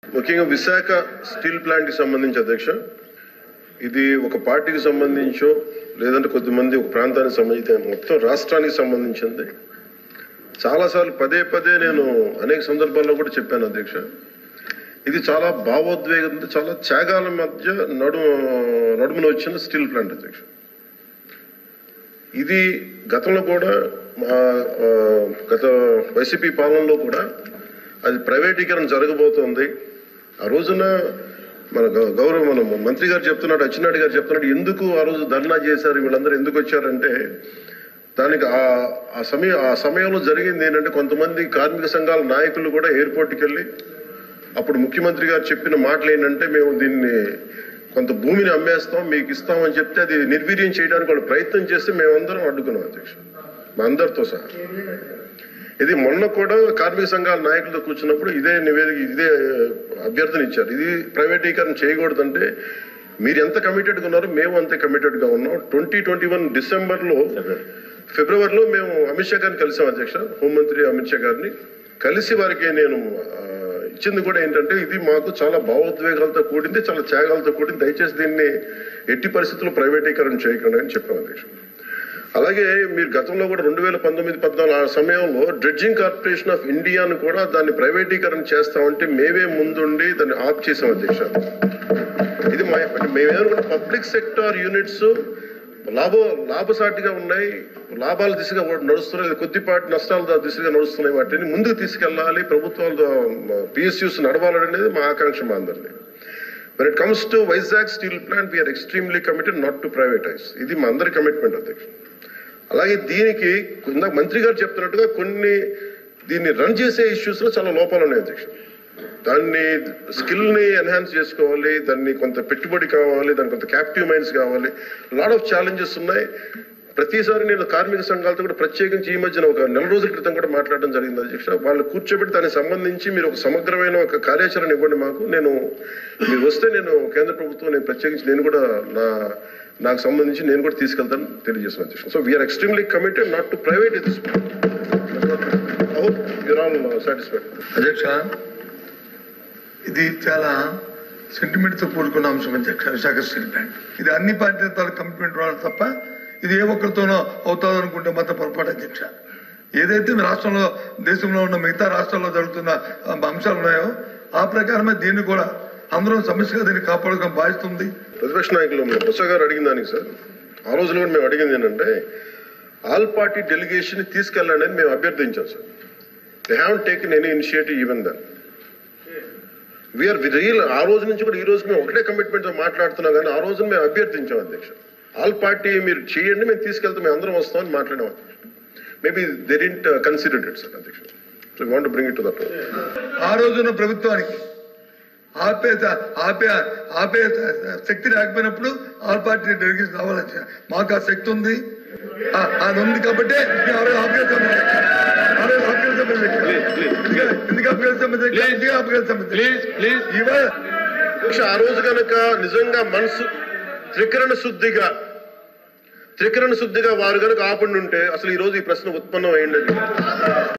ముఖ్యంగా Visakha steel plant కి సంబంధించి అధ్యక్ష, ఇది ఒక పార్టీకి సంబంధించో లేదంటే కొద్దిమంది ఒక ప్రాంతానికి సంబంధించి మొత్తం రాష్ట్రానికి సంబంధించింది. చాలాసార్లు పదే పదే నేను అనేక సందర్భాల్లో కూడా చెప్పాను అధ్యక్ష. ఇది చాలా భావోద్వేగంతో చాలా త్యాగాల మధ్య నడుమున వచ్చిన స్టీల్ ప్లాంట్ అధ్యక్ష. ఇది గతంలో కూడా గత వైసీపీ పాలనలో కూడా అది ప్రైవేటీకరణ జరగబోతోంది. ఆ రోజున మన మంత్రి గారు చెప్తున్నాడు, అచ్చెన్నాయుడు గారు చెప్తున్నాడు, ఎందుకు ఆ రోజు ధర్నా చేశారు, వీళ్ళందరూ ఎందుకు వచ్చారంటే దానికి ఆ సమయంలో జరిగింది ఏంటంటే కొంతమంది కార్మిక సంఘాల నాయకులు కూడా ఎయిర్పోర్ట్కి వెళ్ళి అప్పుడు ముఖ్యమంత్రి గారు చెప్పిన మాటలు ఏంటంటే మేము దీన్ని కొంత భూమిని అమ్మేస్తాం మీకు ఇస్తామని చెప్తే అది నిర్వీర్యం చేయడానికి వాళ్ళు ప్రయత్నం చేస్తే మేమందరం అడ్డుకున్నాం అధ్యక్ష, మా అందరితో సహా. ఇది మొన్న కూడా కార్మిక సంఘాల నాయకులతో కూర్చున్నప్పుడు ఇదే అభ్యర్థన ఇచ్చారు. ఇది ప్రైవేటీకరణ చేయకూడదంటే మీరు ఎంత కమిటెడ్గా ఉన్నారో మేము అంతే కమిటెడ్గా ఉన్నాం. 2021 ఫిబ్రవరిలో మేము అమిత్ షా గారిని కలిసాం అధ్యక్ష, హోంమంత్రి అమిత్ షా గారిని కలిసి వారికి నేను ఇచ్చింది కూడా ఏంటంటే ఇది మాకు చాలా భావోద్వేగాలతో కూడింది, చాలా త్యాగాలతో కూడింది, దయచేసి దీన్ని ఎట్టి పరిస్థితుల్లో ప్రైవేటీకరణ చేయకుండా అని చెప్పాం అధ్యక్ష. అలాగే మీరు గతంలో కూడా 2019-14 ఆ సమయంలో డ్రెడ్జింగ్ కార్పొరేషన్ ఆఫ్ ఇండియాను కూడా దాన్ని ప్రైవేటీకరణ చేస్తామంటే మేమే ముందుండి దాన్ని ఆప్ చేసాం అధ్యక్ష. ఇది మేమేమనుకుంటే పబ్లిక్ సెక్టార్ యూనిట్స్ లాభసాటిగా ఉన్నాయి, లాభాల దిశగా నడుస్తున్నాయి, కొద్దిపాటి నష్టాల దిశగా నడుస్తున్నాయి, వాటిని ముందుకు తీసుకెళ్లాలి, ప్రభుత్వాలు పిఎస్యూస్ నడవాలనేది మా ఆకాంక్ష మా అందరిది. When it comes to Vizag steel plant, we are extremely committed not to privatize. ఇది మా అందరి కమిట్మెంట్ అధ్యక్ష. అలాగే దీనికి ఇందాక మంత్రి గారు చెప్తున్నట్టుగా దీన్ని రన్ చేసే ఇష్యూస్ లో చాలా లోపాలు ఉన్నాయి అధ్యక్ష. దాన్ని స్కిల్ని ఎన్హాన్స్ చేసుకోవాలి, దాన్ని కొంత పెట్టుబడి కావాలి, దానికి కొంత క్యాప్టివ్ మైండ్స్ కావాలి, లాట్ ఆఫ్ ఛాలెంజెస్ ఉన్నాయి. ప్రతిసారి నేను కార్మిక సంఘాలతో కూడా ప్రత్యేకించి ఈ మధ్యన ఒక 4 రోజుల క్రితం కూడా మాట్లాడడం జరిగింది అధ్యక్ష. వాళ్ళు కూర్చోబెట్టి దానికి సంబంధించి మీరు ఒక సమగ్రమైన ఒక కార్యాచరణ ఇవ్వండి మాకు, మీరు వస్తే నేను కేంద్ర ప్రభుత్వం నేను ప్రత్యేకించి నేను కూడా నాకు సంబంధించి నేను కూడా తీసుకెళ్తాను తెలియజేసిన అధ్యక్ష. So we are extremely committed not to private this. I hope you're all satisfied. అధ్యక్ష, ఇది చాలా సెంటిమెంట్తో కూడుకున్న అంశం అధ్యక్ష. విశాఖ స్టీల్ ప్లాంట్ ఇది అన్ని పార్టీలతో కమిట్మెంట్ రావాలి తప్ప ఇది ఏ ఒక్కరితోనో అవుతుంది అనుకుంటే మాత్రం పొరపాటు అధ్యక్ష. ఏదైతే రాష్ట్రంలో దేశంలో ఉన్న మిగతా రాష్ట్రాల్లో జరుగుతున్న అంశాలు ఉన్నాయో ఆ ప్రకారమే దీన్ని కూడా అందరం సమస్యగా దీన్ని కాపాడుకోవడం భావిస్తుంది. ప్రతిపక్ష నాయకులు బొత్స గారు అడిగిన దానికి సార్ ఆ రోజులో మేము అడిగింది ఏంటంటే ఆల్ పార్టీ డెలిగేషన్ తీసుకెళ్ళండి అని మేము అభ్యర్థించాం sir. They have taken any initiative even then. We are real ఆ రోజు నుంచి కూడా ఈ రోజు మేము ఒకటే కమిట్మెంట్తో మాట్లాడుతున్నాం, కానీ ఆ రోజున మేము అభ్యర్థించాం అధ్యక్ష. ఆల్ పార్టీ మీరు చేయండి మేము తీసుకెళ్తాం, మేము అందరం వస్తామని మాట్లాడాం అధ్యక్ష. Maybe they didn't consider it sir అధ్యక్ష. So we want to bring it to that. ఆ రోజున ప్రభుత్వానికి ఆపే శక్తి లేకపోయినప్పుడు ఆల్ పార్టీ డెలిగేషన్ రావాలని మాకు ఆ శక్తి ఉంది, అది ఉంది కాబట్టి ఆ రోజు కనుక నిజంగా మనసు త్రికరణ శుద్ధిగా వారు కనుక ఆపండి ఉంటే అసలు ఈ రోజు ఈ ప్రశ్న ఉత్పన్నం అయ్యింది.